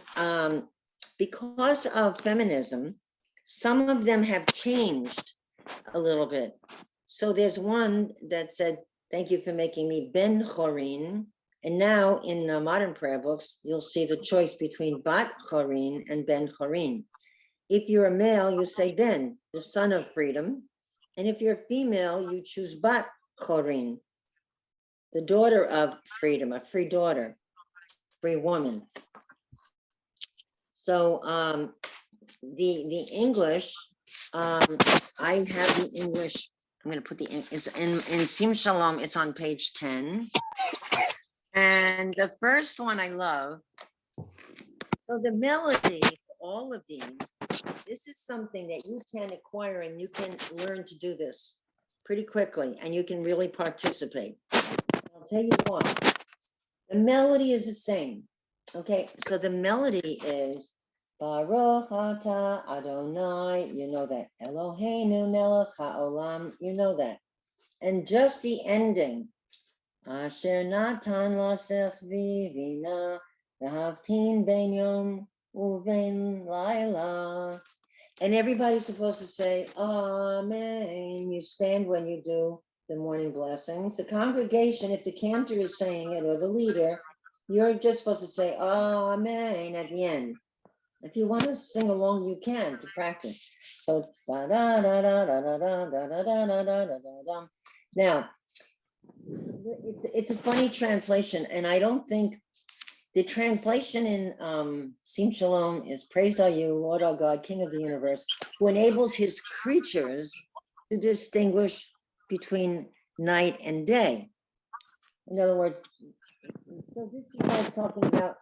Speaker 1: because of feminism, some of them have changed a little bit. So there's one that said, thank you for making me Ben Chorin. And now in the modern prayer books, you'll see the choice between Bat Chorin and Ben Chorin. If you're a male, you say Ben, the son of freedom. And if you're a female, you choose Bat Chorin, the daughter of freedom, a free daughter, free woman. So the English, I have the English, I'm going to put is in Sim Shalom, it's on page 10. And the first one I love. So the melody, all of these, this is something that you can acquire and you can learn to do this pretty quickly and you can really participate. I'll tell you what, the melody is the same. Okay, so the melody is Baruch Ata Adonai, you know that. Eloheinu melech haolam, you know that. And just the ending, Asher natan lasech vivina, v'havtin ben yom uven laila. And everybody's supposed to say, Amen. You stand when you do the morning blessings. The congregation, if the cantor is saying it or the leader, you're just supposed to say, Amen at the end. If you want to sing along, you can to practice. So da da da da da da da da da da da da da da. Now, it's a funny translation, and I don't think the translation in Sim Shalom is praised are you, Lord our God, King of the universe, who enables his creatures to distinguish between night and day. In other words, so this is like talking about,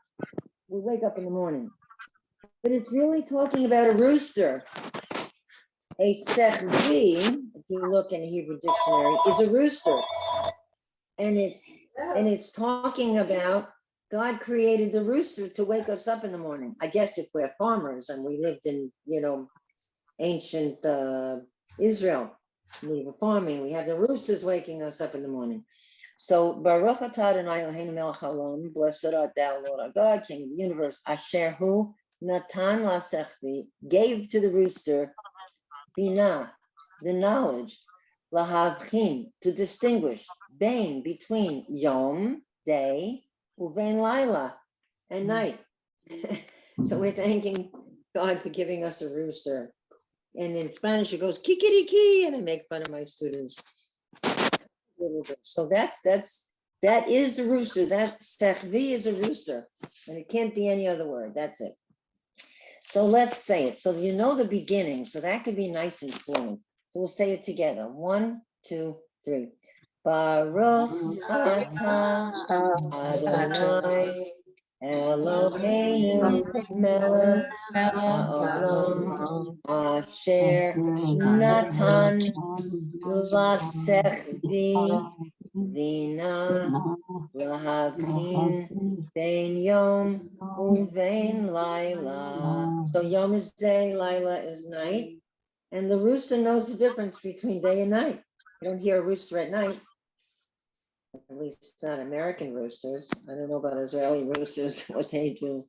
Speaker 1: we wake up in the morning, but it's really talking about a rooster. A sechvi, if you look in a Hebrew dictionary, is a rooster. And it's talking about God created the rooster to wake us up in the morning. I guess if we're farmers and we lived in, ancient Israel, we were farming, we had the roosters waking us up in the morning. So Baruch atah Adonai Eloheinu melech haolam, blessed art thou, Lord our God, King of the universe, Asher hu natan lasechvi, gave to the rooster Bina, the knowledge, lahavchin, to distinguish, bain, between yom, day, uvein laila, and night. So we're thanking God for giving us a rooster. And in Spanish, it goes kikiriki, and I make fun of my students. So that is the rooster. That sechvi is a rooster, and it can't be any other word. That's it. So let's say it. So you know the beginning, so that could be nice and fluent. So we'll say it together. 1, 2, 3. Baruch atah Adonai Eloheinu melech haolam asher natan lasechvi vina lahavchin ben yom uvein laila. So yom is day, laila is night, and the rooster knows the difference between day and night. You don't hear a rooster at night, at least not American roosters. I don't know about Israeli roosters, what they do.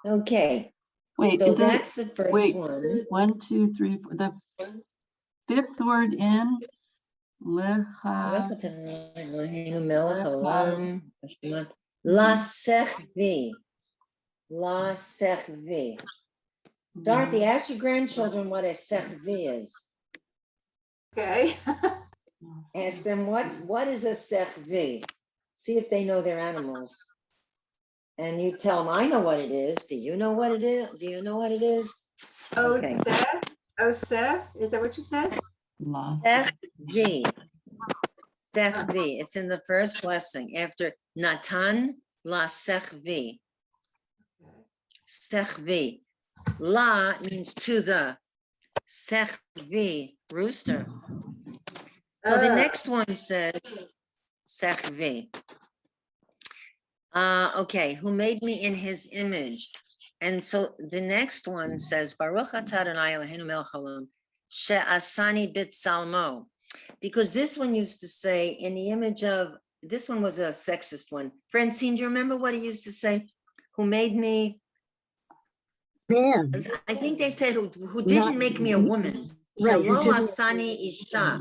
Speaker 1: Okay,
Speaker 3: Wait,
Speaker 1: so
Speaker 3: is that,
Speaker 1: that's the first
Speaker 3: wait,
Speaker 1: one.
Speaker 3: 1, 2, 3, 4. The fifth word in lecha.
Speaker 1: La sechvi. La sechvi. Dorothy, ask your grandchildren what a sechvi is.
Speaker 7: Okay.
Speaker 1: Ask them what is a sechvi. See if they know their animals. And you tell them, I know what it is. Do you know what it is? Do you know what it is? Okay.
Speaker 7: Osef, is that what you said?
Speaker 1: Sechvi. Sechvi. It's in the first blessing after Natan la sechvi. Sechvi. La means to the. Sechvi, rooster. So the next one says Sechvi. Okay, who made me in his image. And so the next one says Baruch atah Adonai Eloheinu melech haolam she'asani b'tzalmo. Because this one used to say in the image of this one was a sexist one. Francine, do you remember what he used to say? Who made me,
Speaker 6: Man,
Speaker 1: I think they said who didn't make me a woman.
Speaker 6: Right, who
Speaker 1: Shelo
Speaker 6: didn't-
Speaker 1: asani isha.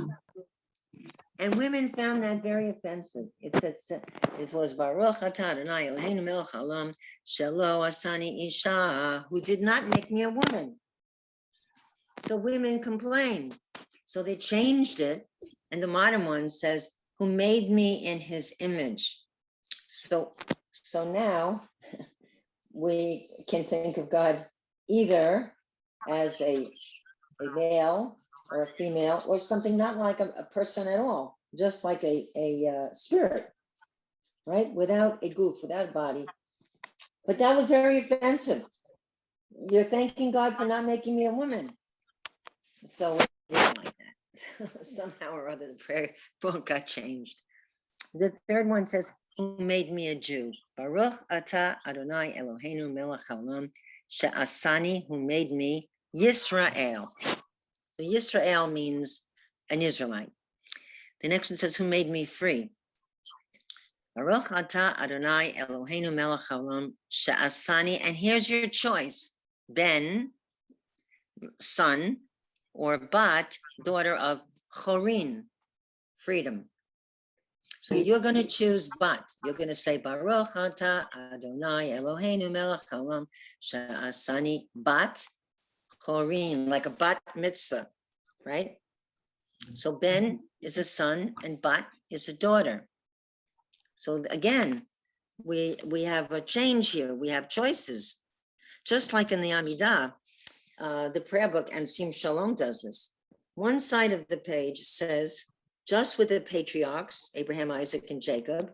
Speaker 1: And women found that very offensive. It said, it was Baruch atah Adonai Eloheinu melech haolam shelo asani isha, who did not make me a woman. So women complained. So they changed it. And the modern one says, who made me in his image. So now we can think of God either as a male or a female, or something not like a person at all, just like a spirit, right? Without a goof, without a body. But that was very offensive. You're thanking God for not making me a woman. So it didn't like that. Somehow or other, the prayer book got changed. The third one says, who made me a Jew? Baruch atah Adonai Eloheinu melech haolam she'asani, who made me Yisrael. So Yisrael means an Israelite. The next one says, who made me free? Baruch atah Adonai Eloheinu melech haolam she'asani, and here's your choice, Ben, son, or Bat, daughter of Chorin, freedom. So you're going to choose Bat. You're going to say Baruch atah Adonai Eloheinu melech haolam she'asani Bat Chorin, like a bat mitzvah, right? So Ben is a son and Bat is a daughter. So again, we have a change here. We have choices. Just like in the Amidah, the prayer book and Sim Shalom does this. One side of the page says, just with the patriarchs, Abraham, Isaac, and Jacob.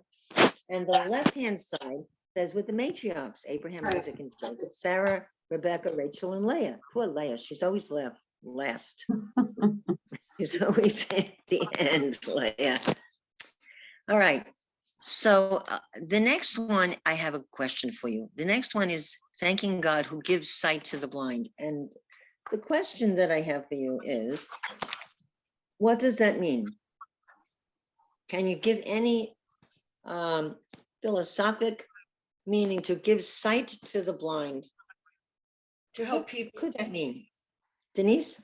Speaker 1: And the left-hand side says with the matriarchs, Abraham,
Speaker 7: Right.
Speaker 1: Isaac, and Jacob, Sarah, Rebecca, Rachel, and Leah. Poor Leah, she's always last. She's always at the end, Leah. All right. So the next one, I have a question for you. The next one is thanking God who gives sight to the blind. And the question that I have for you is, what does that mean? Can you give any philosophic meaning to give sight to the blind?
Speaker 2: To help
Speaker 1: What
Speaker 2: people,
Speaker 1: could that mean? Denise?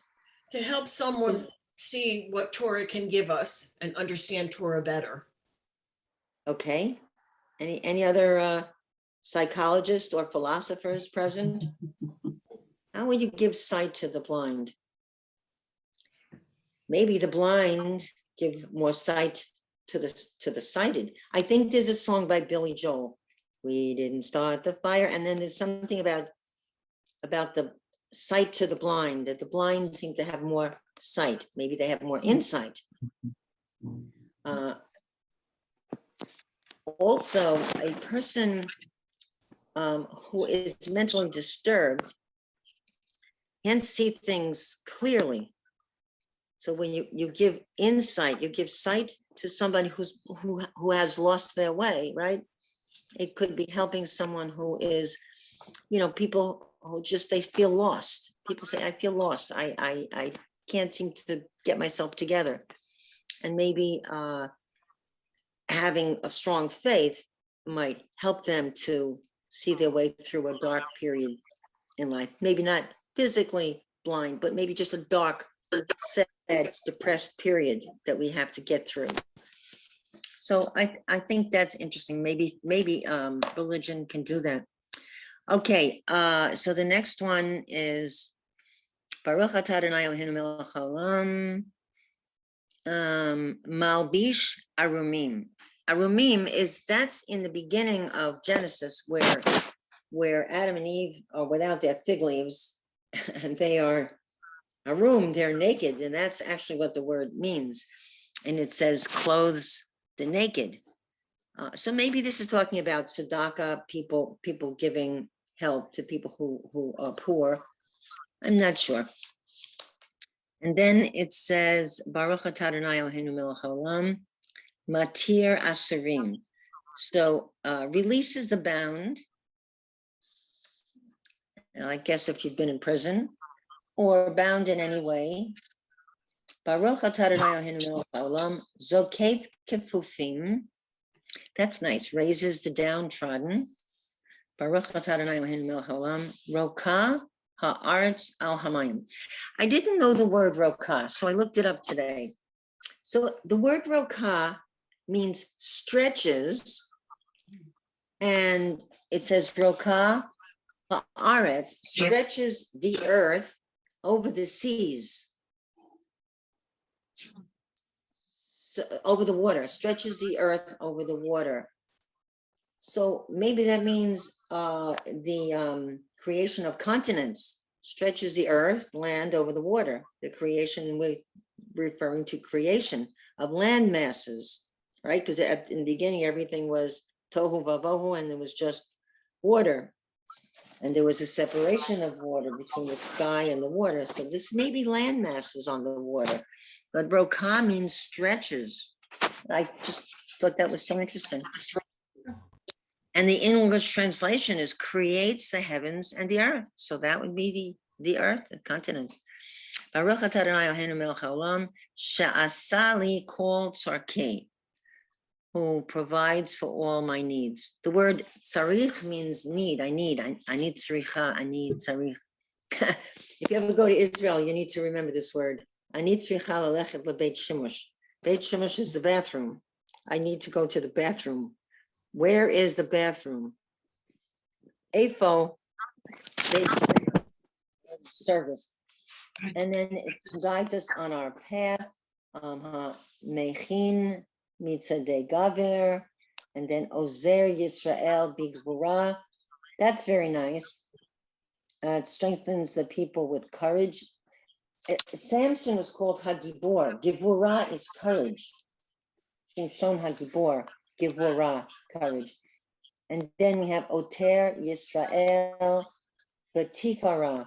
Speaker 2: to help someone see what Torah can give us and understand Torah better.
Speaker 1: Okay. Any other psychologists or philosophers present? How will you give sight to the blind? Maybe the blind give more sight to the sighted. I think there's a song by Billy Joel. We didn't start the fire, and then there's something about the sight to the blind, that the blind seem to have more sight. Maybe they have more insight. Also, a person who is mentally disturbed can't see things clearly. So when you give insight, you give sight to somebody who has lost their way, right? It could be helping someone who is, people who just, they feel lost. People say, I feel lost. I can't seem to get myself together. And maybe having a strong faith might help them to see their way through a dark period in life. Maybe not physically blind, but maybe just a dark, sad, depressed period that we have to get through. So I think that's interesting. Maybe religion can do that. Okay, so the next one is Baruch atah Adonai Eloheinu melech haolam Malbish Arumim. Arumim that's in the beginning of Genesis, where Adam and Eve are without their fig leaves, and they are Arum, they're naked, and that's actually what the word means. And it says clothes the naked. So maybe this is talking about tzedakah, people giving help to people who are poor. I'm not sure. And then it says Baruch atah Adonai Eloheinu melech haolam matir asurim. So releases the bound. I guess if you've been in prison or bound in any way. Baruch atah Adonai Eloheinu melech haolam zokef kefufim That's nice. Raises the downtrodden. Baruch atah Adonai Eloheinu melech haolam, roka haaretz al hamayim. I didn't know the word roka, so I looked it up today. So the word roka means stretches, and it says roka haaretz, stretches the earth over the seas. So, over the water, stretches the earth over the water. So maybe that means the creation of continents stretches the earth, land over the water. The creation, we're referring to creation of land masses, right? Because in the beginning, everything was tohu vavohu, and there was just water. And there was a separation of water between the sky and the water. So this may be land masses on the water. But roka means stretches. I just thought that was so interesting. And the English translation is creates the heavens and the earth. So that would be the earth, the continents. Baruch atah Adonai Eloheinu melech haolam, she'asa li kol tzarkei, who provides for all my needs. The word tzarich means need. I need tzricha, I need tzarich. If you ever go to Israel, you need to remember this word. I need tzricha lalechet lebeit shimush. Beit shimush is the bathroom. I need to go to the bathroom. Where is the bathroom? Afo, service. And then it guides us on our path. Mechin mitzadei gaver, and then Ozer Yisrael bigvura. That's very nice. It strengthens the people with courage. Samson was called Hagibor. Givura is courage. Shimshon Hagibor, Givura, courage. And then we have Oter Yisrael, Tifara.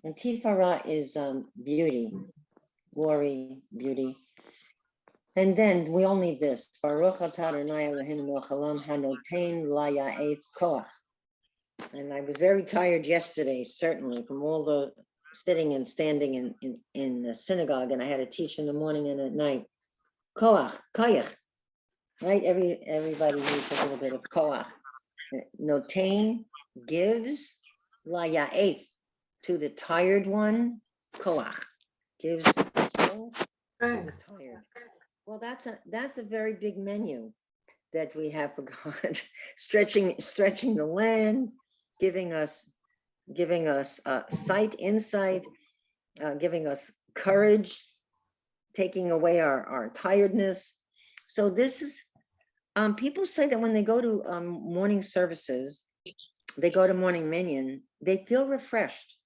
Speaker 1: And Tifara is beauty, glory, beauty. And then we all need this. Baruch atah Adonai Eloheinu melech haolam hanotein laya'ef koach. And I was very tired yesterday, certainly, from all the sitting and standing in the synagogue, and I had to teach in the morning and at night. Koach, koyach, right? Everybody needs a little bit of koach. Notain gives laya'ef, to the tired one, koach, gives strength to the tired. Well, that's a very big menu that we have for God, stretching the land, giving us sight, insight, giving us courage, taking away our tiredness. So this is, people say that when they go to morning services, they go to morning minyan, they feel refreshed.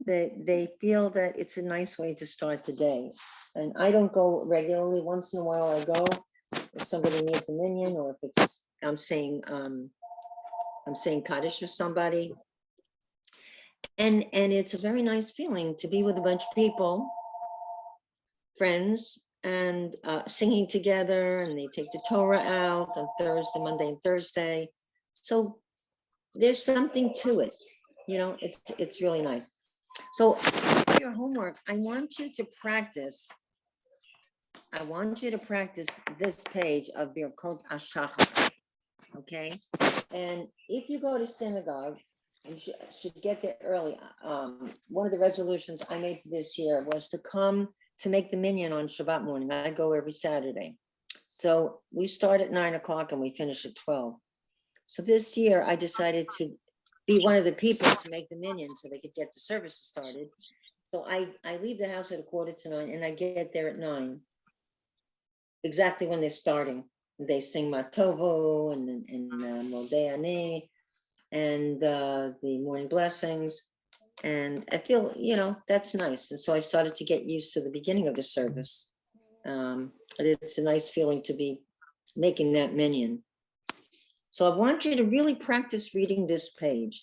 Speaker 1: They feel that it's a nice way to start the day. And I don't go regularly. Once in a while I go if somebody needs a minyan, or if it's I'm saying Kaddish for somebody. And it's a very nice feeling to be with a bunch of people, friends, and singing together, and they take the Torah out on Thursday, Monday and Thursday. So there's something to it, it's really nice. So for your homework, I want you to practice this page of Birkot HaShachar, okay? And if you go to synagogue, you should get there early. One of the resolutions I made this year was to come to make the minyan on Shabbat morning. I go every Saturday. So we start at 9 o'clock and we finish at 12. So this year I decided to be one of the people to make the minyan so they could get the services started. So I leave the house at 8:45 and I get there at 9, exactly when they're starting. They sing Matovo and Modeh Ani and the morning blessings. And I feel, that's nice. And so I started to get used to the beginning of the service. But it's a nice feeling to be making that minyan. So I want you to really practice reading this page,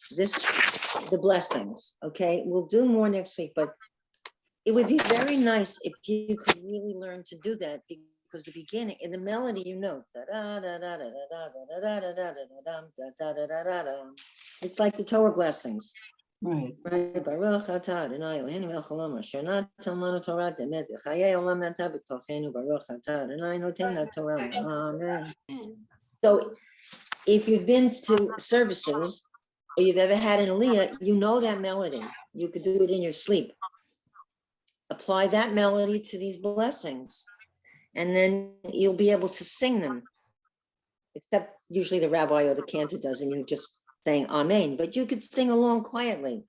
Speaker 1: the blessings, okay? We'll do more next week, but it would be very nice if you could really learn to do that, because the beginning, in the melody, it's like the Torah blessings.
Speaker 3: Right.
Speaker 1: Right, Baruch atah Adonai Eloheinu melech haolam asher natan lanu Torah emet v'chayei olam natan b'tochenu Baruch atah Adonai noten Torah. Amen. So if you've been to services or you've ever had an aliyah, you know that melody. You could do it in your sleep. Apply that melody to these blessings, and then you'll be able to sing them. Except usually the rabbi or the cantor does, and you're just saying amen, but you could sing along quietly.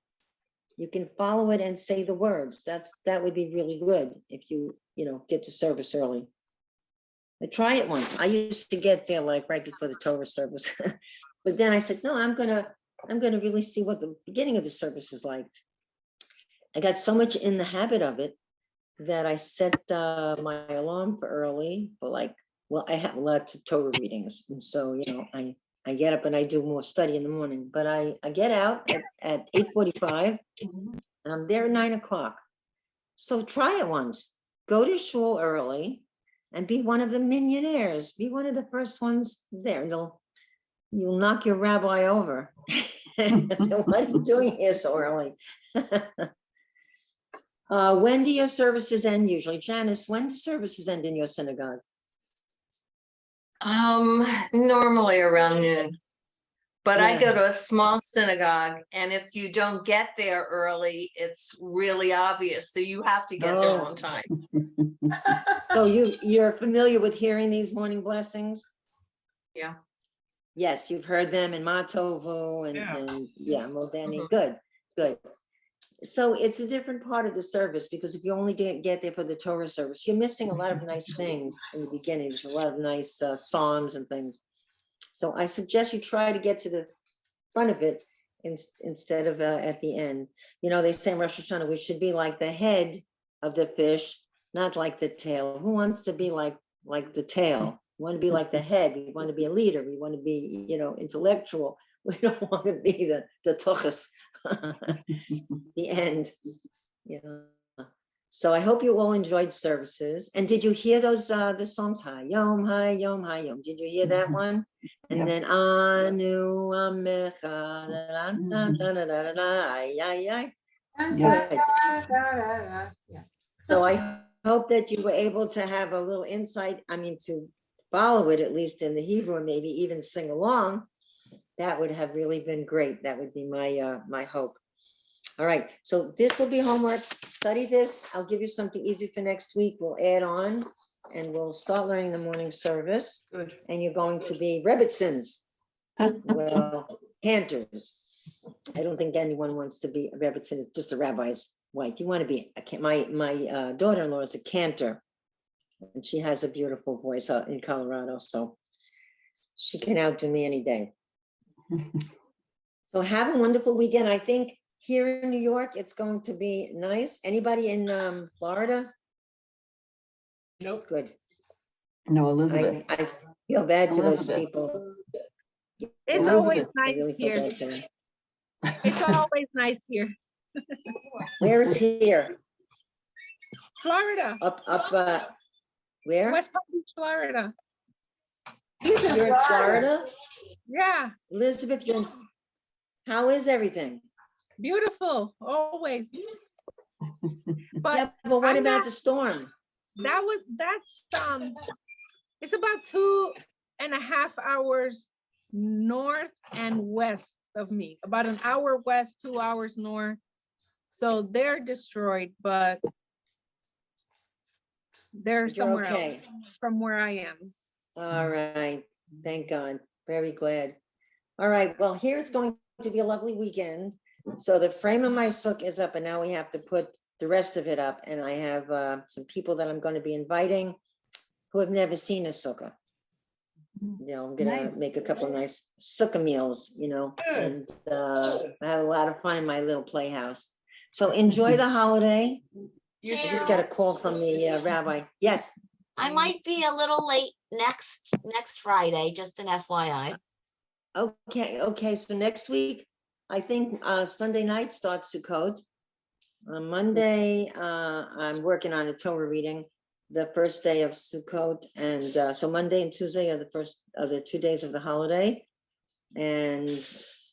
Speaker 1: You can follow it and say the words. That would be really good if you get to service early. I try it once. I used to get there like right before the Torah service, but then I said, no, I'm gonna really see what the beginning of the service is like. I got so much in the habit of it that I set my alarm for early, but I have lots of Torah readings, and so I get up and I do more study in the morning. But I get out at 8:45, and I'm there at 9 o'clock. So try it once. Go to shul early, and be one of the millionaires. Be one of the first ones there. You'll knock your rabbi over. So what are you doing here so early? When do your services end usually? Janice, when do services end in your synagogue?
Speaker 8: Normally around noon. But I
Speaker 1: Yeah.
Speaker 8: go to a small synagogue, and if you don't get there early, it's really obvious. So you have to get there
Speaker 1: Oh.
Speaker 8: on time.
Speaker 1: So you're familiar with hearing these morning blessings?
Speaker 8: Yeah.
Speaker 1: Yes, you've heard them in Matovu
Speaker 2: Yeah.
Speaker 1: and Modeni.
Speaker 8: Mhm.
Speaker 1: Good. So it's a different part of the service, because if you only didn't get there for the Torah service, you're missing a lot of nice things in the beginning. There's a lot of nice psalms and things. So I suggest you try to get to the front of it instead of at the end. They say in Rosh Hashanah, we should be like the head of the fish, not like the tail. Who wants to be like the tail? We want to be like the head. We want to be a leader. We want to be, intellectual. We don't want to be the tuchus, the end. So I hope you all enjoyed services. And did you hear those the songs? Hayom, Hayom, Hayom. Did you hear that one? And
Speaker 3: Yep.
Speaker 1: then Anu Amecha, da, da, da, da, da, da, da, ay, ay, ay.
Speaker 7: Yeah.
Speaker 1: So I hope that you were able to have a little insight. I mean, to follow it at least in the Hebrew, and maybe even sing along. That would have really been great. That would be my hope. All right, so this will be homework. Study this. I'll give you something easy for next week. We'll add on, and we'll start learning the morning service.
Speaker 2: Good.
Speaker 1: And you're going to be Rebbitzins, well, cantors. I don't think anyone wants to be a Rebbitzin. It's just a rabbi's wife. You want to be my daughter-in-law is a cantor, and she has a beautiful voice in Colorado, so she can outdo me any day. So have a wonderful weekend. I think here in New York, it's going to be nice. Anybody in Florida?
Speaker 2: Nope.
Speaker 1: Good.
Speaker 3: No, Elizabeth.
Speaker 1: I feel bad for those
Speaker 3: Elizabeth.
Speaker 1: people.
Speaker 9: It's
Speaker 3: Elizabeth,
Speaker 9: always
Speaker 1: I
Speaker 9: nice
Speaker 1: really feel
Speaker 9: here.
Speaker 1: bad for them.
Speaker 9: It's always nice here.
Speaker 1: Where is here?
Speaker 9: Florida,
Speaker 1: Up, where?
Speaker 9: West Palm Beach, Florida.
Speaker 1: You're in Florida?
Speaker 9: Yeah,
Speaker 1: Elizabeth, how is everything?
Speaker 9: beautiful, always. But
Speaker 1: Yeah, but what
Speaker 9: I'm
Speaker 1: about
Speaker 9: not-
Speaker 1: the storm?
Speaker 9: that's it's about 2.5 hours north and west of me, about an hour west, 2 hours north. So they're destroyed, but they're
Speaker 1: But you're
Speaker 9: somewhere
Speaker 1: okay.
Speaker 9: else from where I am.
Speaker 1: All right, thank God, very glad. All right, well, here it's going to be a lovely weekend. So the frame of my sukkah is up, and now we have to put the rest of it up. And I have some people that I'm going to be inviting who have never seen a sukkah. I'm gonna
Speaker 3: Nice.
Speaker 1: make a couple of nice sukkah meals, and I have a lot of fun in my little playhouse. So enjoy the holiday.
Speaker 2: You
Speaker 1: I
Speaker 2: too.
Speaker 1: just got a call from the rabbi. Yes.
Speaker 4: I might be a little late next Friday, just an FYI.
Speaker 1: Okay. So next week, I think Sunday night starts Sukkot. On Monday, I'm working on a Torah reading, the first day of Sukkot, and so Monday and Tuesday are the 2 days of the holiday. And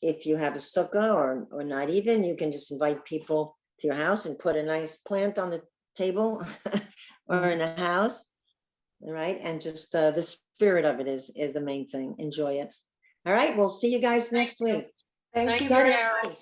Speaker 1: if you have a sukkah or not even, you can just invite people to your house and put a nice plant on the table or in a house. All right, and just the spirit of it is the main thing. Enjoy it. All right, we'll see you guys next week.
Speaker 7: Thank
Speaker 2: Thank
Speaker 7: you
Speaker 2: you,
Speaker 7: very
Speaker 2: Carol.
Speaker 7: much.